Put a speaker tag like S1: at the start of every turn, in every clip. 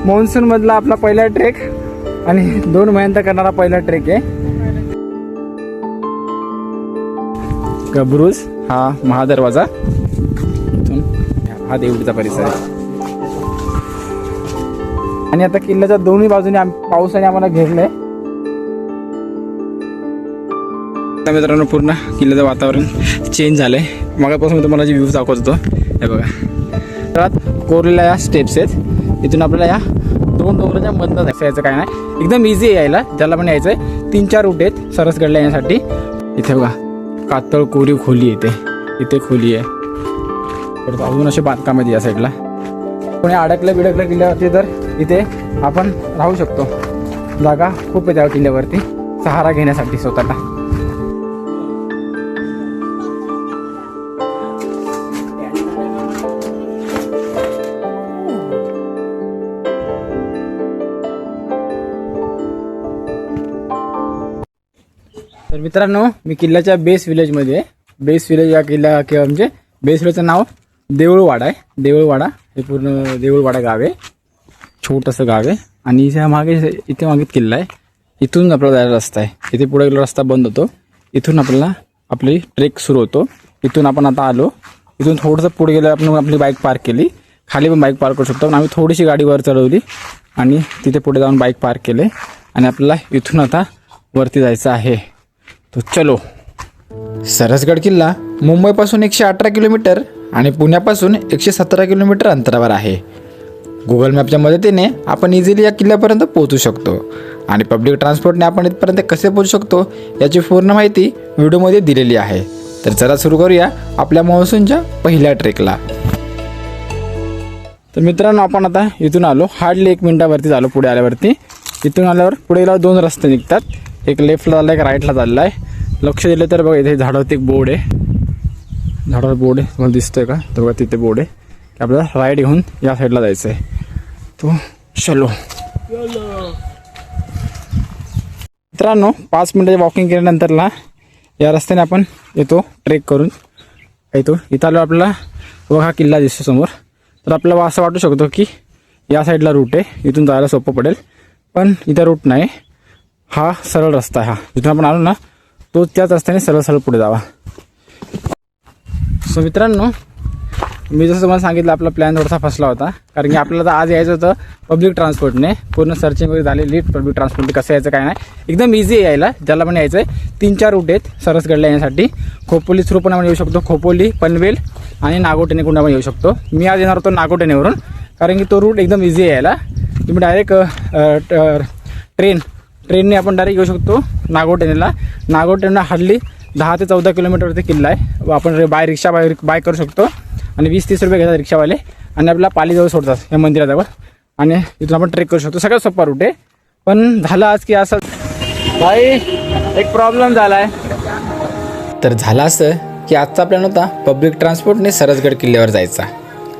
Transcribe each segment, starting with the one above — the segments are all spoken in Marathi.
S1: मॉन्सून मधला आपला पहिला ट्रेक आणि 2 महिन्यात करणारा पहिला ट्रेक आहे. गब्रुज हा महादरवाजा, हा देवडीचा परिसर आहे. आणि आता किल्ल्याच्या दोन्ही बाजूने पावसाने आम्हाला घेरलंय. मित्रांनो पूर्ण किल्ल्याचं वातावरण चेंज झालंय. मगापासून तुम्हाला जे व्ह्यूज दाखवत होतो हे बघा. तर कोरलेल्या या स्टेप्स आहेत, इथून आपल्याला या 2 डोंगराच्या मधनं यायचं काय नाही, एकदम इझी आहे यायला. ज्याला पण यायचं आहे 3-4 रूट आहेत सरसगडला येण्यासाठी. इथे बघा कातळ कोरीव खोली येते, इथे खोली आहे. परत अजून असे बांधकाम आहेत या साईडला. कोणी अडकलं बिडकलं किल्ल्यावरती तर इथे आपण राहू शकतो. जागा खूप आहे त्या किल्ल्यावरती सहारा घेण्यासाठी स्वतःला. तर मित्रांनो मी किल्ल्याच्या बेस विलेजमध्ये आहे. बेस विलेज या किल्ला किंवा म्हणजे बेस विलेजचं नाव देऊळवाडा आहे. देऊळवाडा हे पूर्ण देऊळवाडा गाव आहे, छोटंसं गाव आहे. आणि इथे मागे किल्ला आहे. इथून आपल्याला जायला रस्ता आहे. इथे पुढे गेला रस्ता बंद होतो, इथून आपल्याला आपली ट्रेक सुरू होतो. इथून आपण आता आलो. इथून थोडंसं पुढे गेलं आपण आपली बाईक पार्क केली. खाली पण बाईक पार्क करू शकतो, पण आम्ही थोडीशी गाडी वर चढवली आणि तिथे पुढे जाऊन बाईक पार्क केले. आणि आपल्याला इथून आता वरती जायचं आहे. तो चलो. सरसगड किल्ला मुंबईपासून 118 किलोमीटर आणि पुण्यापासून 117 किलोमीटर अंतरावर आहे. गुगल मॅपच्या मदतीने आपण इझिली या किल्ल्यापर्यंत पोहोचू शकतो. आणि पब्लिक ट्रान्सपोर्टने आपण इथपर्यंत कसे पोहोचू शकतो याची पूर्ण माहिती व्हिडिओमध्ये दिलेली आहे. तर चला सुरू करूया आपल्या मॉन्सूनच्या पहिल्या ट्रेकला. तर मित्रांनो आपण आता इथून आलो, हार्डली 1 मिनिटावरती झालो पुढे आल्यावरती. इथून आल्यावर पुढे गेल्यावर 2 रस्ते निघतात, एक लेफ्टला चालला, एक राईटला चालला आहे. लक्ष दिलं तर बघा इथे झाडावरती एक बोर्ड आहे, झाडावर बोर्ड आहे तुम्हाला दिसतोय का, तर बघा तिथे बोर्ड आहे की आपल्याला राईट घेऊन या साईडला जायचं आहे. तो चलो. मित्रांनो 5 मिनिटाची वॉकिंग केल्यानंतरला या रस्त्याने आपण येतो ट्रेक करून येतो. इथं आलो आपल्याला बघा हा किल्ला दिसतो समोर. तर आपल्याला असं वाटू शकतो की या साईडला रूट आहे, इथून जायला सोपं पडेल, पण इथं रूट नाही. हा सरळ रस्ता आहे. हा जिथून आपण आलो ना तो त्याच रस्त्याने सरळ सरळ पुढे जावा. सो मित्रांनो मी जसं तुम्हाला सांगितलं आपला प्लॅन थोडासा फसला होता, कारण की आपल्याला तर आज यायचं होतं पब्लिक ट्रान्सपोर्टने. पूर्ण सर्चिंग वगैरे झालेली पब्लिक ट्रान्सपोर्टने कसं यायचं काय नाही, एकदम इझी आहे यायला. ज्याला पण यायचं आहे 3-4 रूट आहेत सरसगडला येण्यासाठी. खोपोली थ्रू पण आपण येऊ शकतो, खोपोली, पनवेल आणि नागोटेने कुठं पण येऊ शकतो. मी आज येणार होतो नागोटेनेवरून, कारण की तो रूट एकदम इझी आहे यायला. तुम्ही डायरेक्ट ट्रेनने आपण डायरेक्ट येऊ शकतो नागोटेनेला. नागोटेने हार्डली 10 ते 14 किलोमीटरवरती किल्ला आहे. आपण रिक्षा बाय करू शकतो आणि 20-30 रुपये घेतात रिक्षावाले आणि आपल्याला पालीजवळ सोडतात या मंदिराजवळ. आणि तिथून आपण ट्रेक करू शकतो. सगळ्यात सोपा रूट आहे. पण झालं आज की असं भाई एक प्रॉब्लेम झाला आहे.
S2: तर झालं असं की आजचा प्लॅन होता पब्लिक ट्रान्सपोर्टने सरसगड किल्ल्यावर जायचा.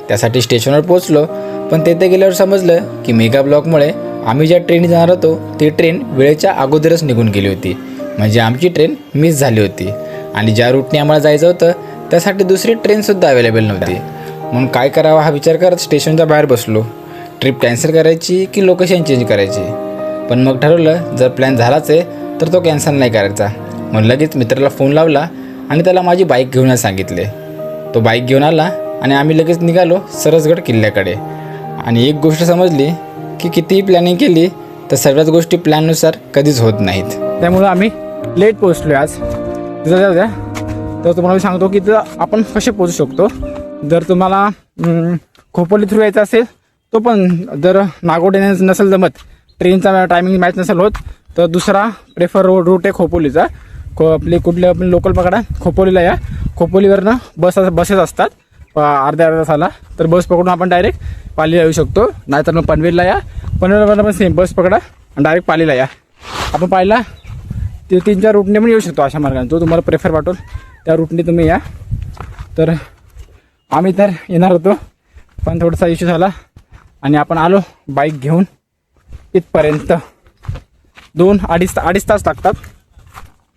S2: त्यासाठी स्टेशनवर पोहोचलो, पण तेथे गेल्यावर समजलं की मेगा ब्लॉकमुळे आम्ही ज्या ट्रेनने जाणार होतो ती ट्रेन वेळेच्या अगोदरच निघून गेली होती. म्हणजे आमची ट्रेन मिस झाली होती. आणि ज्या रूटने आम्हाला जायचं होतं त्यासाठी दुसरी ट्रेनसुद्धा अवेलेबल नव्हती. म्हणून काय करावं हा विचार करत स्टेशनच्या बाहेर बसलो. ट्रिप कॅन्सल करायची की लोकेशन चेंज करायची. पण मग ठरवलं जर प्लॅन झालाच आहे तर तो कॅन्सल नाही करायचा. मग लगेच मित्राला फोन लावला आणि त्याला माझी बाईक घेऊन सांगितले. तो बाईक घेऊन आला आणि आम्ही लगेच निघालो सरसगड किल्ल्याकडे. आणि एक गोष्ट समजली की कितीही प्लॅनिंग केली तर सर्वच गोष्टी प्लॅननुसार कधीच होत नाहीत.
S1: त्यामुळं आम्ही लेट पोहोचलो आज. तिथं जाऊ द्या. तर तुम्हाला मी सांगतो की तिथं आपण कसे पोहोचू शकतो. जर तुम्हाला खोपोली थ्रू यायचं असेल तो पण, जर नागोटेने नसेल जमत, ट्रेनचा टायमिंग मॅच नसेल होत, तर दुसरा प्रेफर रूट आहे खोपोलीचा. आपली कुठले आपण लोकल पकडा, खोपोलीला या. खोपोलीवरनं बसेस असतात अर्ध्या तासाला, तर बस पकडून आपण डायरेक्ट पालीला येऊ शकतो. नाहीतर मग पनवेलला या, पनवेलवरनं पण सेम बस पकडा आणि डायरेक्ट पालीला या. आपण पालीला ते 3-4 रूटने पण येऊ शकतो. अशा मार्गाने जो तुम्हाला प्रेफर वाटेल त्या रूटने तुम्ही या. तर आम्ही तर येणार होतो, पण थोडासा इश्यू झाला आणि आपण आलो बाईक घेऊन इथपर्यंत. 2-2.5 तास लागतात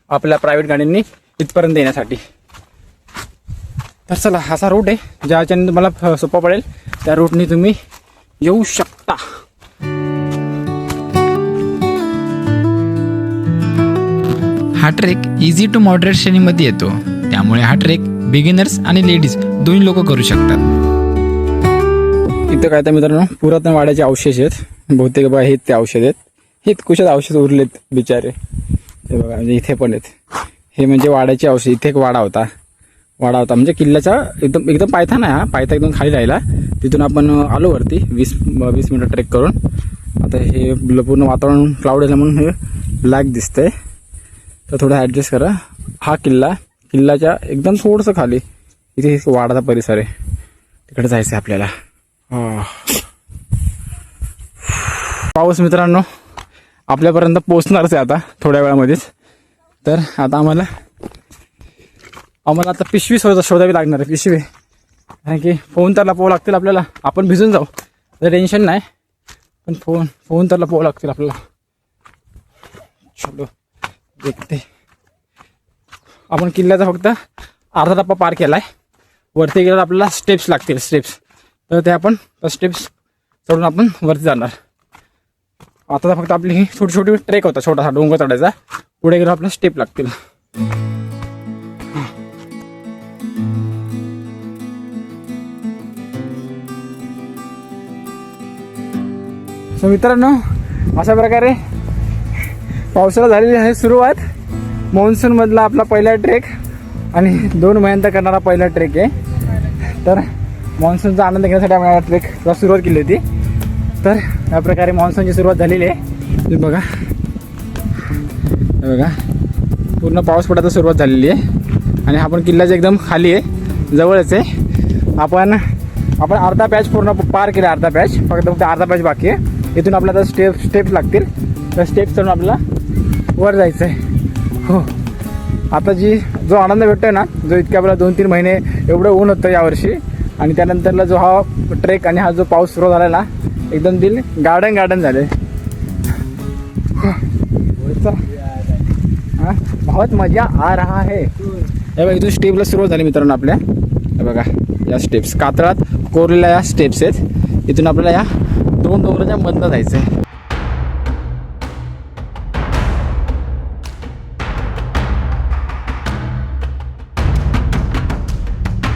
S1: आपल्या प्रायव्हेट गाड्यांनी इथपर्यंत येण्यासाठी. तर चला असा रूट आहे ज्याच्याने तुम्हाला सोपा पडेल त्या रूटने तुम्ही येऊ शकता.
S2: हा ट्रेक इझी टू मॉडरेट श्रेणीमध्ये येतो, त्यामुळे हा ट्रेक बिगिनर्स आणि लेडीज दोन्ही लोक करू शकतात.
S1: इथं काय तर मित्रांनो पुरातन वाड्याचे अवशेष आहेत, बहुतेक बा हेच ते औषध आहेत. हे कुशात अवशेष उरलेत बिचारे. हे बघा म्हणजे इथे पण आहेत. हे म्हणजे वाड्याचे अवशेष. इथे एक वाडा होता म्हणजे किल्ल्याचा एकदम एकदम पायथा नाही, हा पायथा एकदम खाली राहिला. तिथून आपण आलो वरती 20 मिनिटं ट्रेक करून. आता हे पूर्ण वातावरण क्लाउड आहे म्हणून हे ब्लॅक दिसतंय, तर थोडं ॲडजस्ट करा. हा किल्ल्याच्या एकदम थोडंसं खाली इथे वाडाचा परिसर आहे, तिकडे जायचं आहे आपल्याला. पाऊस मित्रांनो आपल्यापर्यंत पोहोचणारच आहे आता थोड्या वेळामध्येच. तर आता आम्हाला आता पिशवी शोधावी लागणार आहे, पिशवी. कारण की फोन तर लपवावं लागतील आपल्याला. आपण भिजून जाऊ तर टेन्शन नाही, पण फोन तर लपवावं लागतील आपल्याला. चलो देखते. आपण किल्ल्याचा फक्त अर्धा टप्पा पार केला आहे. वरती गेल्यावर आपल्याला स्टेप्स लागतील, तर ते आपण स्टेप्स चढून आपण वरती जाणार. आता फक्त आपली ही छोटी ट्रेक होता, छोटासा डोंगर चढायचा. पुढे गेल्यावर आपल्याला स्टेप लागतील. सो मित्रांनो अशा प्रकारे पावसाळा झालेली आहे सुरुवात. मॉन्सूनमधला आपला पहिला ट्रेक आणि 2 महिन्यानंतर करणारा पहिला ट्रेक आहे. तर मॉन्सूनचा आनंद घेण्यासाठी आपण ट्रेकला सुरुवात केली होती. तर या प्रकारे मॉन्सूनची सुरुवात झालेली आहे. तुम्ही बघा पूर्ण पाऊस पडायला सुरुवात झालेली आहे. आणि आपण किल्ल्याच्या एकदम खाली आहे, जवळच आहे. आपण अर्धा पॅच पूर्ण पार केला, अर्धा पॅच फक्त अर्धा पॅच बाकी आहे. इथून आपल्याला स्टेप्स लागतील, तर स्टेप्स चढून आपल्याला वर जायचं आहे. हो, आता जो आनंद भेटतोय ना, जो इतक्या आपल्याला 2-3 महिने एवढं ऊन होतं यावर्षी, आणि त्यानंतरला जो हा ट्रेक आणि हा जो पाऊस सुरू झाला ना, एकदम दिल गार्डन झाले. हाँ बहुत मजा आ रहा है. हे बघा इथून स्टेपला सुरुवात झाली मित्रांनो आपल्या. हे बघा या स्टेप्स कातळात कोरलेल्या या स्टेप्स आहेत. इथून आपल्याला या 2 डोंगराच्या मधनं जायचं आहे.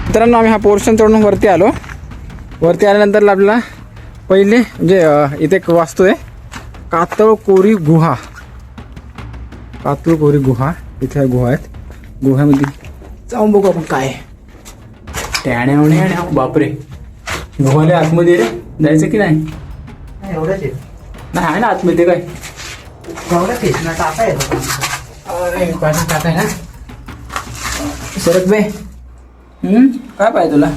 S1: मित्रांनो आम्ही हा पोर्शन चढून वरती आलो. वरती आल्यानंतर आपल्याला पहिले म्हणजे इथे एक वास्तू आहे, कातळकोरी गुहा. इथे गुहा आहेत. गुहामध्ये जाऊन बघू आपण काय टॅण्या. बापरे, गुहाले आतमध्ये रे जायचं की नाही?
S3: एवढंच
S1: नाही आहे ना आतमध्ये काय?
S3: टाका येतो.
S1: अरे पाणी टाका आहे ना. सरक बे. काय पाहिजे तुला?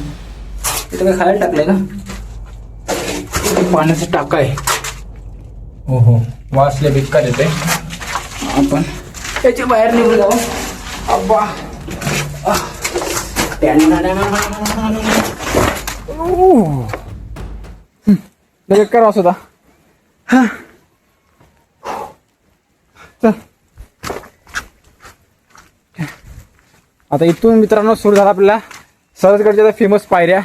S1: इथं काय खायला टाकलंय का? पाण्याचा टाका आहे. हो वासले बेकार येते. आपण त्याच्या बाहेर निघून जाऊ. अब्बा बेकार वास होता. चल आता इथून मित्रांनो सुरू झाला आपल्याला सरसगडच्या फेमस पायऱ्या,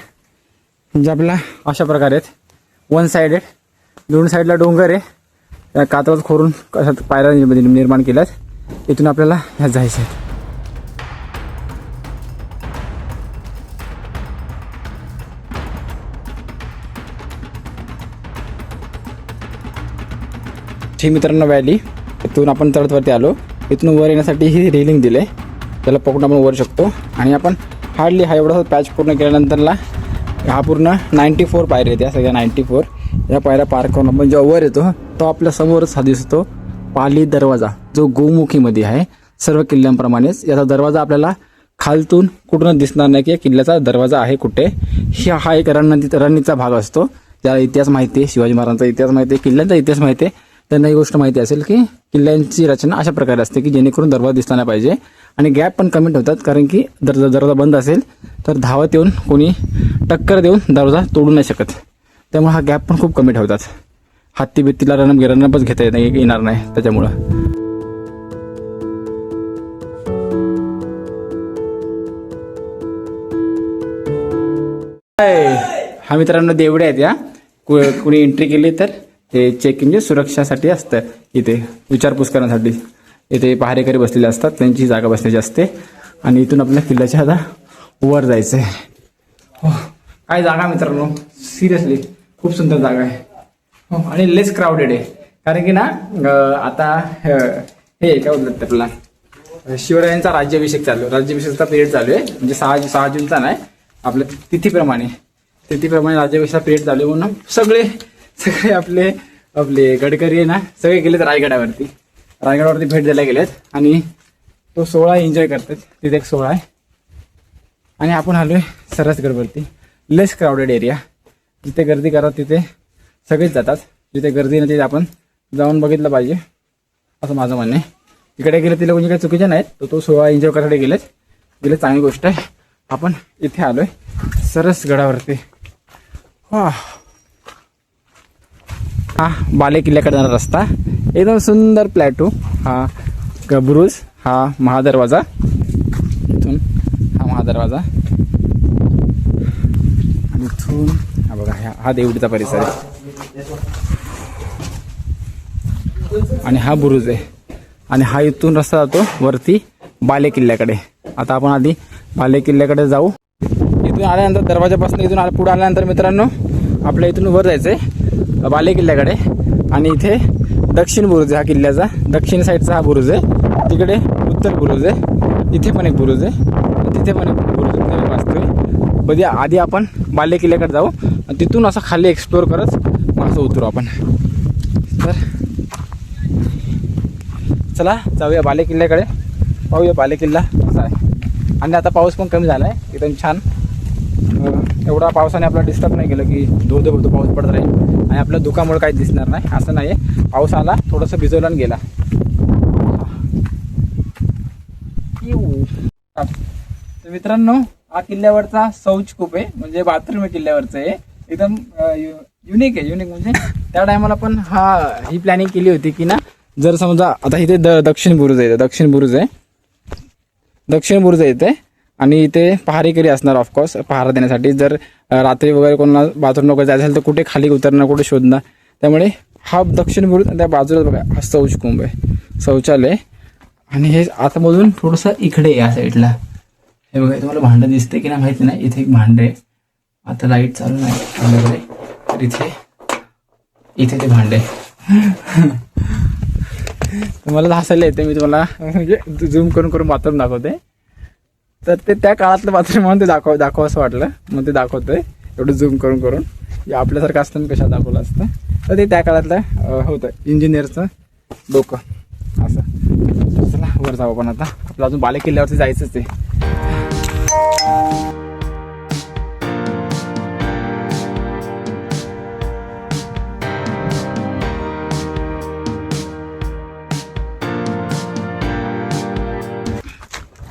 S1: म्हणजे आपल्याला अशा प्रकारे आहेत. 1 साइड आहेत, 2 साईडला डोंगर आहे. त्या कातळात खोरून कशा पायऱ्या निर्माण केल्यात. इथून आपल्याला ह्या जायचं आहे. ही मित्रांनो व्हॅली. इथून आपण चढत वरती आलो. इथून वर येण्यासाठी ही रेलिंग दिले, त्याला पकडून आपण वर शकतो. आणि आपण हार्डली हा एवढा पॅच पूर्ण केल्यानंतरला हा पूर्ण 94 पायऱ्या आहेत. या सगळ्या 94 या पायऱ्या पार करून आपण जेव्हा वर येतो तो आपल्या समोरच हा दिसतो पाली दरवाजा, जो गोमुखीमध्ये आहे. सर्व किल्ल्यांप्रमाणेच याचा दरवाजा आपल्याला खालतून कुठूनच दिसणार नाही की किल्ल्याचा दरवाजा आहे कुठे. हा एक रणनीतीचा भाग असतो. ज्याला इतिहास माहिती आहे, शिवाजी महाराजांचा इतिहास माहिती आहे, किल्ल्यांचा इतिहास माहिती आहे, त्यांना ही गोष्ट माहिती असेल की किल्ल्यांची रचना अशा प्रकारे असते की जेणेकरून दरवाजा दिसला नाही पाहिजे. आणि गॅप पण कमी ठेवतात, कारण की दरवाजा बंद असेल तर धावत येऊन कोणी टक्कर देऊन दरवाजा तोडू नाही शकत. त्यामुळे हा गॅप पण खूप कमी ठेवतात. हत्ती बित्तीला रणपच घेता येणार नाही त्याच्यामुळं. हा मित्रांनो देवडे आहेत. या कुणी एंट्री केली तर ते चेक म्हणजे सुरक्षासाठी असतं इथे, विचारपूस करण्यासाठी. इथे पहारेकरी बसलेले असतात, त्यांची जागा बसण्याची असते. आणि इथून आपल्या किल्ल्याच्या आता वर जायचं आहे. हो, काय जागा मित्रांनो, सिरियसली खूप सुंदर जागा आहे. हो, आणि लेस क्राऊडेड आहे. कारण की ना आता हे काय बोलतात आपला शिवरायांचा राज्याभिषेक चालू आहे. राज्याभिषेकचा पिरियड चालू आहे. म्हणजे 6 जूनचा नाही, आपल्या तिथीप्रमाणे राज्याभिषेकचा पिरियड चालू आहे. म्हणून सगळे आपले गडकरी आहे ना, सगळे गेलेत रायगडावरती भेट द्यायला गेलेत. आणि तो सोहळा एन्जॉय करतात. तिथे एक सोहळा आहे. आणि आपण आलोय सरसगडवरती. लेस क्राऊडेड एरिया. जिथे गर्दी करत तिथे सगळेच जातात. जिथे गर्दी नाही तिथे आपण जाऊन बघितलं पाहिजे, असं माझं म्हणणं आहे. तिकडे गेले ते लोक म्हणजे काही चुकीचे नाहीत. तो सोहळा एन्जॉय करायला गेले चांगली गोष्ट आहे. आपण इथे आलोय सरसगडावरती. हा बाले किल्ल्याकडे जाणारा रस्ता, एकदम सुंदर प्लॅटो. हा बुरुज, हा महादरवाजा, इथून हा महादरवाजा, आणि इथून हा बघा हा देवडीचा परिसर आहे. आणि हा बुरुज आहे. आणि हा इथून रस्ता जातो वरती बाले किल्ल्याकडे. आता आपण आधी बाले किल्ल्याकडे जाऊ. इथून आल्यानंतर दरवाजापासून इथून पुढे आल्यानंतर मित्रांनो आपल्या इथून वर जायचंय बाले किल्ल्याकडे. आणि इथे दक्षिण बुरुज आहे हा किल्ल्याचा. दक्षिण साईडचा हा बुरुज आहे. तिकडे उत्तर बुरुज आहे. इथे पण एक बुरुज आहे. तिथे पण एक बुरुज आहे वाचतोय. कधी आधी आपण बाले किल्ल्याकडे जाऊ आणि तिथून असं खाली एक्सप्लोर करत मग असं उतरू आपण. तर चला जाऊया बाले किल्ल्याकडे, पाहूया बाले किल्ला कसा आहे. आणि आता पाऊस पण कमी झाला आहे, एकदम छान. एवढा पावसाने आपला डिस्टर्ब नाही केलं की धो पाऊस पडत राहील आणि आपल्या दुखामुळे काही दिसणार नाही, असं नाही आहे. पाऊस आला, थोडंसं भिजवला आणि गेला. तर मित्रांनो हा किल्ल्यावरचा शौचकूप आहे, म्हणजे बाथरूम आहे किल्ल्यावरचं. आहे एकदम युनिक आहे. म्हणजे त्या टायमाला पण ही प्लॅनिंग केली होती की ना, जर समजा आता इथे दक्षिण बुरुज आहे इथे. आणि इथे पहारेकरी असणार ऑफकोर्स पहारा देण्यासाठी. जर रात्री वगैरे कोणाला बाथरूम वगैरे जायचं असेल तर कुठे खाली उतरणार, कुठे शोधणार. त्यामुळे हा दक्षिण बुरुज, त्या बाजूला बघा हा शौचकुंभ आहे, शौचालय. आणि हे आतमधून थोडंसं इकडे या साईडला हे बघा, तुम्हाला भांडं दिसते की नाही माहिती नाही. इथे एक भांडं आहे. आता लाईट चालू नाही आपल्याकडे, तर इथे ते भांडं आहे. तुम्हाला हसायला येते, मी तुम्हाला म्हणजे झूम करून बाथरूम दाखवते. तर ते त्या काळातलं बाथरूम म्हणून ते दाखव असं वाटलं, मग ते दाखवतोय एवढं झूम करून. आपल्यासारखं असतं कशा दाखवलं असतं. तर ते त्या काळातलं होतं, इंजिनियरचं डोकं असं. चला वर जाऊ आपण आता. आपलं अजून बाले किल्ल्यावरती जायचंच आहे.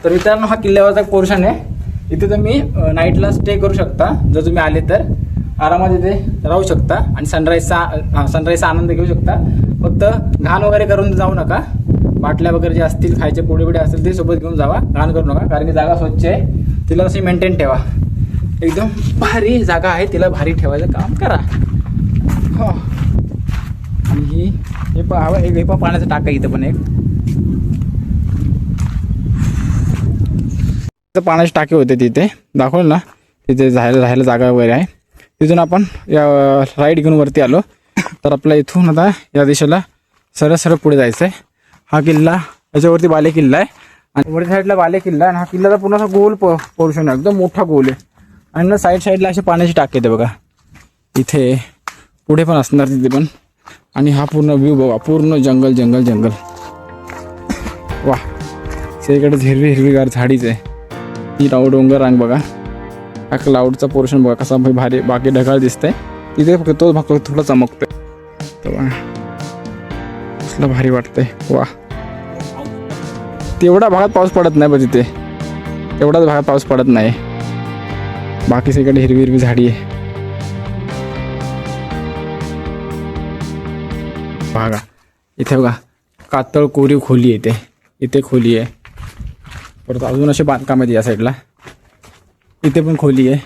S1: तर मित्रांनो हा किल्ल्यावरचा पोर्शन आहे. इथे तुम्ही नाईटला स्टे करू शकता. जर तुम्ही आले तर आरामात इथे राहू शकता आणि सनराईजचा आनंद घेऊ शकता. फक्त घाण वगैरे करून जाऊ नका. बाटल्या वगैरे जे असतील, खायचे पोळे असतील ते सोबत घेऊन जावा. घाण करू नका, कारण की जागा स्वच्छ आहे. तिला तशी मेंटेन ठेवा. एकदम भारी जागा आहे, तिला भारी ठेवायचं काम करा. हो. आणि हे पण पाण्याचं टाक आहे. इथं पण एक पाण्याचे टाके होते, तिथे दाखवलं ना, तिथे राहायला जागा वगैरे आहे. तिथून आपण राईड घेऊन वरती आलो. तर आपल्या इथून आता या दिशेला सरळ पुढे जायचं आहे. हा किल्ला याच्यावरती बाले किल्ला आहे आणि वरती साईडला बाले किल्ला. आणि हा किल्ल्याचा पूर्ण असा गोल पोर्शन आहे, एकदम मोठा गोल आहे. आणि ना साईडला असे पाण्याचे टाके येते बघा. इथे पुढे पण असणार तिथे पण. आणि हा पूर्ण व्ह्यू बघा, पूर्ण जंगल. वा, सगळीकडे हिरवीगार झाडीच आहे. ही डोंगर रांग बघा. हा क्लाउडचा पोर्शन बघा कसा भारी, बाकी ढगाळ दिसतंय. तिथे फक्त तोच भाग थोडा चमकतोय. तर कसला भारी वाटतंय. वा, तेवढा भागात पाऊस पडत नाही, पण तिथे तेवढाच भागात पाऊस पडत नाही. बाकी सगळीकडे हिरवी झाडी आहे. बघा इथे बघा, कातळ कोरीव खोली येते. इथे खोली आहे. परत अजून असे बांधकाम आहेत या साईडला. इथे पण खोली आहे.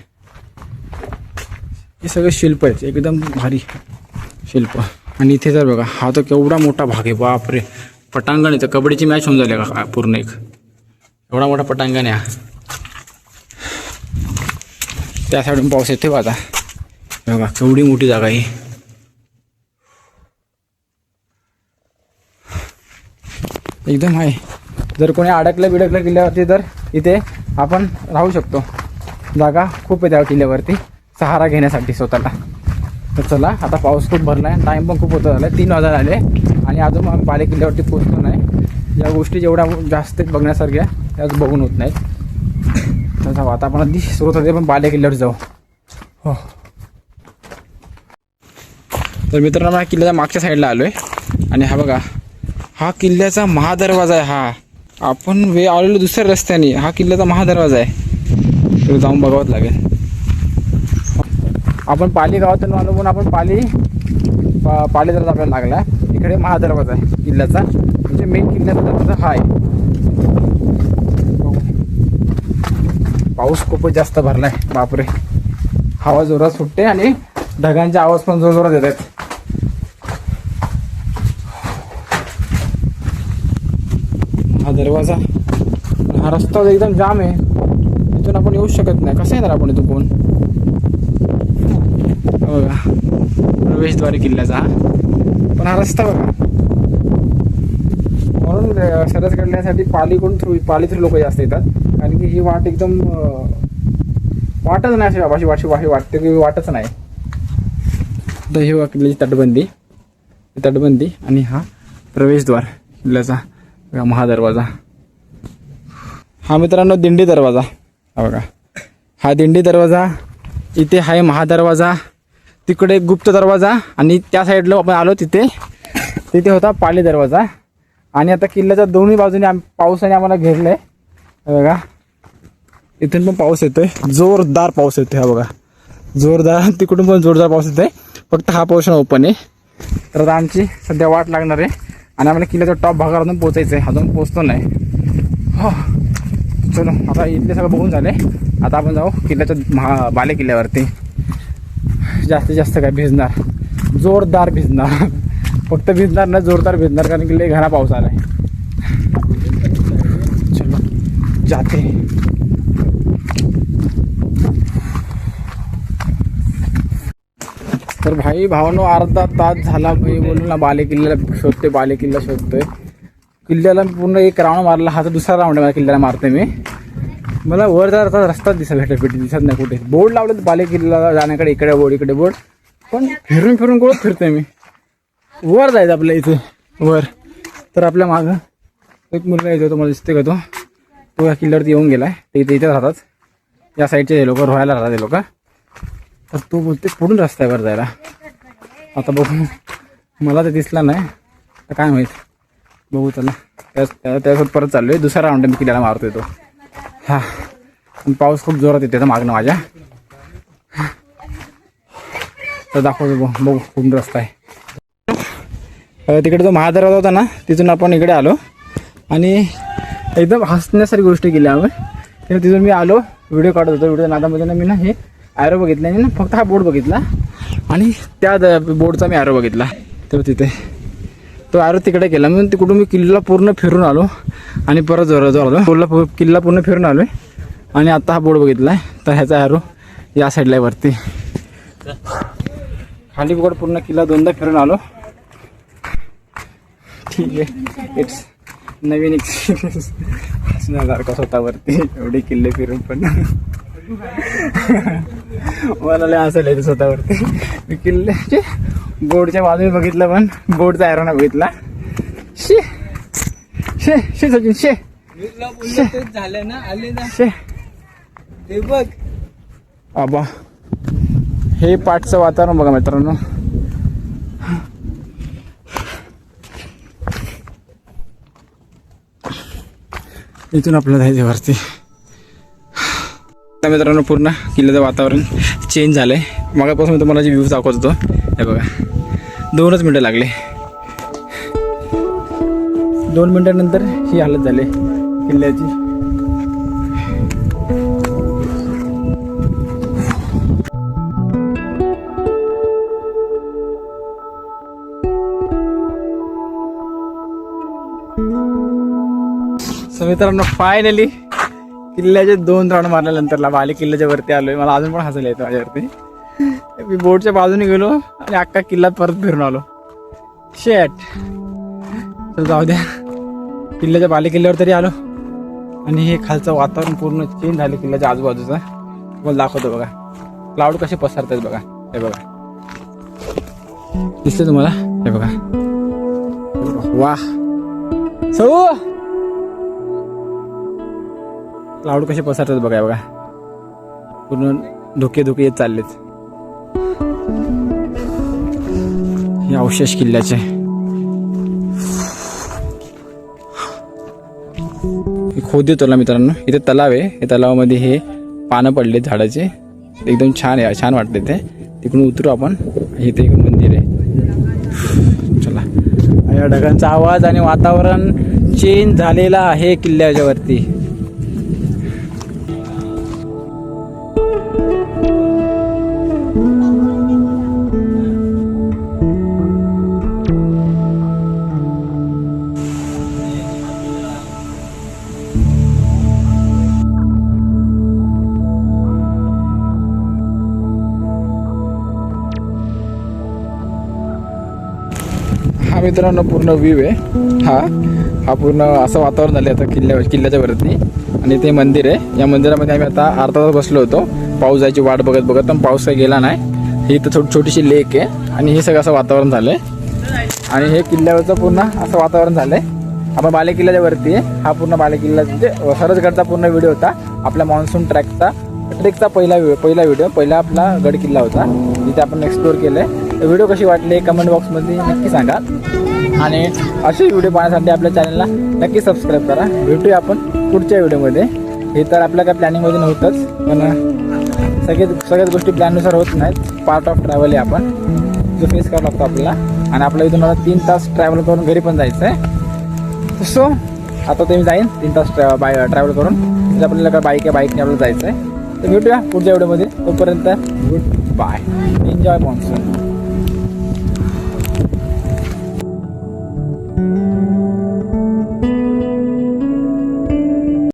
S1: हे सगळे शिल्प आहेत, एकदम भारी शिल्प. आणि इथे तर बघा, हा तर केवढा मोठा भाग आहे. बापरे, पटांगण इथं कबड्डीची मॅच होऊन झाली का पूर्ण एक एवढा मोठा पटांगण आहे हा. त्या साईडून पाऊस येतोय बघा आता. बघा केवढी मोठी जागा ही. एकदम आहे. जर कोणी अडकलं बिडकलं किल्ल्यावरती तर इथे आपण राहू शकतो. जागा खूप आहे त्या किल्ल्यावरती सहारा घेण्यासाठी स्वतःला. तर चला आता पाऊस खूप भरला आहे. टाईम पण खूप होत झाला आहे. 3 वाजता आले आणि अजून आम्ही बाले किल्ल्यावरती पोहोचलो नाही. या गोष्टी जेवढ्या जास्त बघण्यासारख्या त्याच बघून होत नाहीत. तर जाऊ आता आपण आधी सुरुवात होते पण बाले किल्ल्यावर जाऊ. हो तर मित्रांनो हा किल्ल्याच्या मागच्या साईडला आलो आहे आणि हा बघा हा किल्ल्याचा महादरवाजा आहे. हा आपण आलेलो दुसऱ्या रस्त्याने. हा किल्ल्याचा महादरवाजा आहे. तर जाऊन बघावंच लागेल. आपण पाली गावातून आलो पण आपण पाली दरवाजा आपल्याला लागला. इकडे महादरवाजा आहे किल्ल्याचा. म्हणजे मेन किल्ल्याचा दरवाजा हा आहे. पाऊस खूपच जास्त भरला आहे. बापरे हवा जोरात सुटते आणि ढगांचे आवाज पण जोरात येत आहेत. हा दरवाजा हा रस्ता एकदम जाम आहे. इथून आपण येऊ शकत नाही. कसं येणार आपण इथून कोण. बघा प्रवेशद्वारे किल्ल्याचा पण हा रस्ता बघा. म्हणून सरस काढण्यासाठी पाली थ्रू लोक जास्त येतात. कारण की ही वाट एकदम वाटच नाही अशी वाशी वाटते की वाटच नाही. तर ही किल्ल्याची तटबंदी आणि हा प्रवेशद्वार किल्ल्याचा महादरवाजा. हा मित्रांनो दिंडी दरवाजा. हा बघा हा दिंडी दरवाजा. इथे आहे महादरवाजा. तिकडे गुप्त दरवाजा आणि त्या साईडला आपण आलो तिथे होता पाली दरवाजा. आणि आता किल्ल्याच्या दोन्ही बाजूने पावसाने आम्हाला घेरलं आहे. बघा इथून पण पाऊस येतोय. जोरदार पाऊस येतोय. हा बघा जोरदार. तिकडून पण जोरदार पाऊस येतोय. फक्त हा पोर्शन ओपन आहे. तर आता आमची सध्या वाट लागणार आहे आणि आम्हाला किल्ल्याच्या टॉप भागावरून पोचायचं आहे. अजून पोचतो नाही. हो चलो आता इथले सगळं बघून झाले. आता आपण जाऊ किल्ल्याच्या बाले किल्ल्यावरती. जास्तीत जास्त काय भिजणार. जोरदार भिजणार. फक्त भिजणार ना जोरदार भिजणार कारण की लय घरा पाऊस आला आहे. चलो जाते. तर भावानो अर्धा तास झाला मी बोलून ना बाले किल्ल्याला शोधतोय. किल्ल्याला पूर्ण एक राऊंड मारला. हा तर दुसरा राऊंड आहे किल्ल्याला मारतोय मी. मला वर जाता रस्ता दिसत नाही कुठे. बोर्ड लावले बाले किल्ल्याला जाण्याकडे. इकडे बोर्ड पण फिरून गोळत फिरतोय मी. वर जायचं आपल्या इथे वर. तर आपल्या मागं एक मुलगा येतो. तुम्हाला दिसते का तो या किल्ल्यावरती येऊन गेलाय. ते इथे राहतात. या साईडचे हे लोक रोहायला राहतात. हे लोक तर तो बोलते पुढून रस्त्यावर जायला. आता बघू मला ते दिसला नाही तर काय माहीत. बघू चला त्यासोबत परत चाललो आहे. दुसरा राऊंड मी किल्ल्याला मारतोय तो. हा पाऊस खूप जोरात येते त्याचा मागणं माझ्या. तर दाखवतो बघू कुठून रस्ता आहे. तिकडे तो महादरवाजा होता ना तिथून आपण इकडे आलो आणि एकदम हसण्यासारखी गोष्ट केली आम्ही. तर तिथून मी आलो व्हिडिओ काढत होतो. व्हिडिओ नादामध्ये ना मी ना हे ॲरो बघितला आणि ना फक्त हा बोर्ड बघितला आणि त्या बोर्डचा मी ॲरो बघितला. तर तिथे तो ॲरो तिकडे केला. म्हणून तिकडून मी किल्ला पूर्ण फिरून आलो आणि परत जोरात आलो. किल्ला पूर्ण फिरून आलो आहे आणि आता हा बोर्ड बघितला आहे. तर ह्याचा ॲरो या साईडला आहे वरती. खाली बोर्ड पूर्ण किल्ला 2दा फिरून आलो. ठीक आहे इट्स नवीन एक्सपिरियन्स असण्यासारखा स्वतःवरती. एवढे किल्ले फिरून पण मला लय हसायला येतं स्वतःवरती. मी किल्ल्याचे बोर्डच्या बाजूने बघितलं पण बोर्डचा ॲरो नाही बघितला. शे सचिन शे
S3: झालं ना आले ना
S1: शे
S3: ते बघ.
S1: आबा हे पाठचं वातावरण बघा मित्रांनो. इथून आपल्याला जायचं वरती. मित्रांनो पूर्ण किल्ल्याचं वातावरण चेंज झालंय. मगापासून मी तुम्हाला जे व्ह्यूज दाखवत होतो हे बघा 2च मिनटं लागले. 2 मिनटानंतर ही हालत झाली किल्ल्याची. मित्रांनो फायनली किल्ल्याचे 2 राऊंड मारल्यानंतर बाले किल्ल्याच्या वरती आलोय. मला अजून पण हसायला येतं माझ्यावरती. मी बोटच्या बाजूने गेलो आणि अख्खा किल्ला परत फिरून आलो. शेट तर जाऊ द्या. किल्ल्याच्या बाले किल्ल्यावर तरी आलो आणि हे खालचं वातावरण पूर्ण चेंज झालं किल्ल्याच्या आजूबाजूचा. तुम्हाला दाखवतो बघा क्लाउड कसे पसरतात बघा. हे बघा दिसते तुम्हाला. हे बघा वाह सौ क्लाउड कसे पसरतात बघा. बघा पूर्ण धोके येत चाललेत हे अवशेष किल्ल्याचे. खोद देतो मित्रांनो. इथे तलाव आहे. हे तलावामध्ये हे पानं पडले झाडाचे. एकदम छान आहे. छान वाटते ते. तिकडून उतरू आपण. इथे एक मंदिर आहे. चला. या ढगांचा आवाज आणि वातावरण चेंज झालेला आहे किल्ल्याच्या वरती. हा मित्रांनो पूर्ण व्ह्यू आहे. हा पूर्ण असं वातावरण झालं आता किल्ल्याच्या वरती. आणि ते मंदिर आहे. या मंदिरामध्ये आम्ही आता अर्धा तास बसलो होतो पाऊस जायची वाट बघत पण पाऊस काही गेला नाही. ही इथं छोटीशी लेक आहे आणि हे सगळं असं वातावरण झालंय. आणि हे किल्ल्यावरचं पूर्ण असं वातावरण झालंय. आपण बाले किल्ल्याच्या वरती आहे. हा पूर्ण बाले किल्ला म्हणजे सरसगडचा पूर्ण व्हिडिओ होता. आपल्या मान्सून ट्रेकचा पहिला व्हिडिओ पहिला आपला गड किल्ला होता जिथे आपण एक्सप्लोअर केलंय. तर व्हिडिओ कशी वाटली कमेंट बॉक्समध्ये नक्की सांगा. आणि असे व्हिडिओ पाहण्यासाठी आपल्या चॅनलला नक्की सबस्क्राईब करा. भेटूया आपण पुढच्या व्हिडिओमध्ये. हे तर आपल्या काय प्लॅनिंगमध्ये नव्हतंच पण सगळ्याच गोष्टी प्लॅननुसार होत नाहीत. पार्ट ऑफ ट्रॅव्हल आहे आपण जो फेस करावा लागतो आपल्याला. आणि आपल्या इथून मला 3 तास ट्रॅव्हल करून घरी पण जायचं आहे. सो आता ते मी जाईन 3 तास ट्रॅव्हल करून. म्हणजे आपल्याला काय बाईकने आपल्याला जायचं आहे. तर भेटूया पुढच्या व्हिडिओमध्ये. तोपर्यंत गुड बाय. Enjoy monsoon.